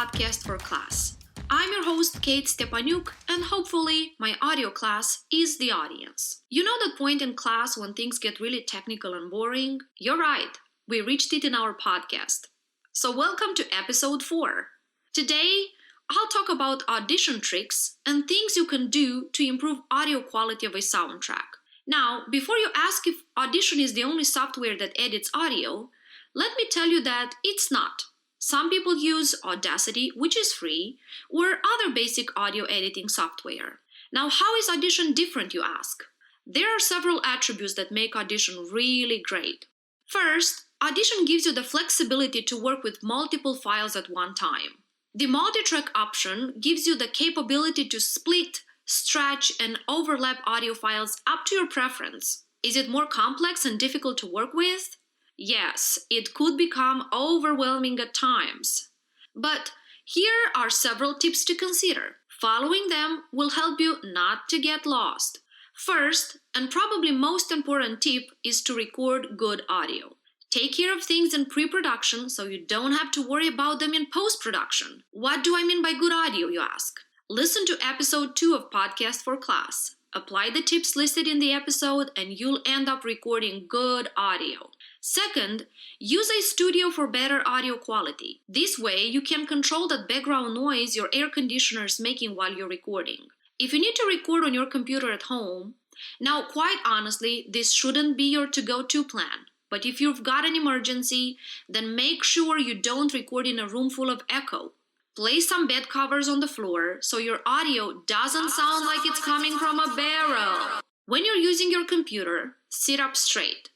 Podcast for Class. I'm your host, Kate Stepanuk, and hopefully my audio class is the audience. You know that point in class when things get really technical and boring? You're right, we reached it in our podcast. So welcome to episode 4. Today, I'll talk about audition tricks and things you can do to improve audio quality of a soundtrack. Now, before you ask if Audition is the only software that edits audio, let me tell you that it's not. Some people use Audacity, which is free, or other basic audio editing software. Now, how is Audition different, you ask? There are several attributes that make Audition really great. First, Audition gives you the flexibility to work with multiple files at one time. The multi-track option gives you the capability to split, stretch, and overlap audio files up to your preference. Is it more complex and difficult to work with? Yes, it could become overwhelming at times. But here are several tips to consider. Following them will help you not to get lost. First, and probably most important tip, is to record good audio. Take care of things in pre-production so you don't have to worry about them in post-production. What do I mean by good audio, you ask? Listen to episode 2 of Podcast for Class. Apply the tips listed in the episode and you'll end up recording good audio. Second, use a studio for better audio quality. This way, you can control that background noise your air conditioner is making while you're recording. If you need to record on your computer at home, now quite honestly, this shouldn't be your to-go-to plan. But if you've got an emergency, then make sure you don't record in a room full of echo. Place some bed covers on the floor so your audio doesn't sound like it's coming from a barrel. When you're using your computer, sit up straight.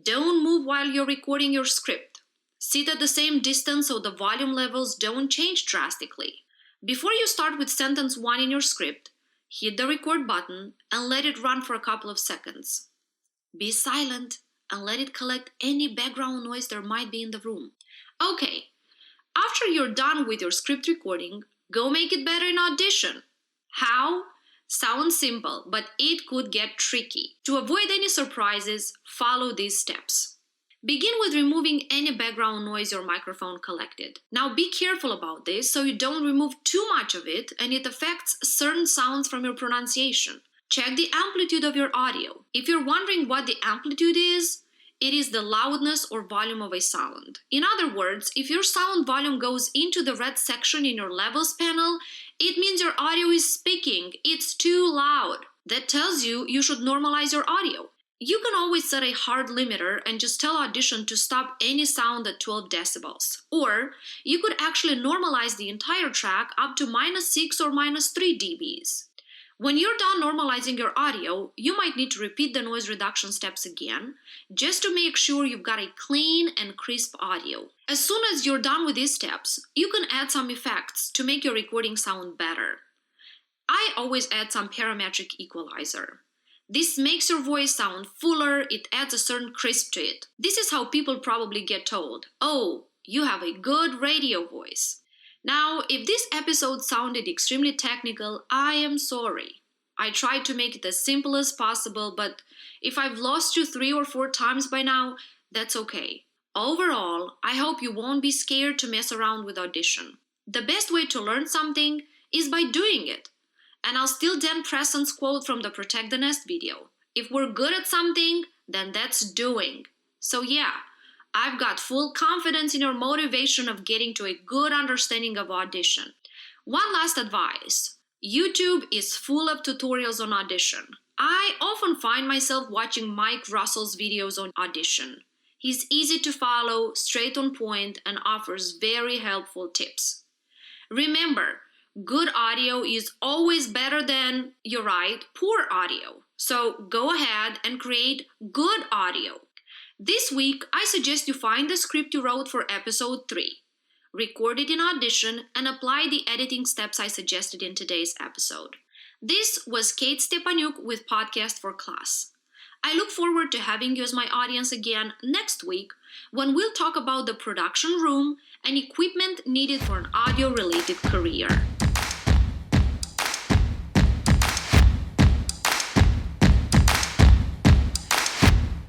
Don't move while you're recording your script. Sit at the same distance so the volume levels don't change drastically. Before you start with sentence 1 in your script, hit the record button and let it run for a couple of seconds. Be silent and let it collect any background noise there might be in the room. Okay, after you're done with your script recording, go make it better in Audition. How? Sounds simple, but it could get tricky. To avoid any surprises, follow these steps. Begin with removing any background noise your microphone collected. Now be careful about this so you don't remove too much of it and it affects certain sounds from your pronunciation. Check the amplitude of your audio. If you're wondering what the amplitude is, it is the loudness or volume of a sound. In other words, if your sound volume goes into the red section in your levels panel, it means your audio is speaking. It's too loud. That tells you you should normalize your audio. You can always set a hard limiter and just tell Audition to stop any sound at 12 decibels. Or you could actually normalize the entire track up to -6 or -3 dBs. When you're done normalizing your audio, you might need to repeat the noise reduction steps again, just to make sure you've got a clean and crisp audio. As soon as you're done with these steps, you can add some effects to make your recording sound better. I always add some parametric equalizer. This makes your voice sound fuller, it adds a certain crisp to it. This is how people probably get told, "Oh, you have a good radio voice." Now, if this episode sounded extremely technical, I am sorry. I tried to make it as simple as possible, but if I've lost you 3 or 4 times by now, that's okay. Overall, I hope you won't be scared to mess around with Audition. The best way to learn something is by doing it. And I'll steal Dan Preston's quote from the Protect the Nest video. If we're good at something, then that's doing. So yeah, I've got full confidence in your motivation of getting to a good understanding of Audition. One last advice. YouTube is full of tutorials on Audition. I often find myself watching Mike Russell's videos on Audition. He's easy to follow, straight on point, and offers very helpful tips. Remember, good audio is always better than, you're right, poor audio. So go ahead and create good audio. This week, I suggest you find the script you wrote for episode 3, record it in Audition, and apply the editing steps I suggested in today's episode. This was Kate Stepanuk with Podcast for Class. I look forward to having you as my audience again next week when we'll talk about the production room and equipment needed for an audio-related career.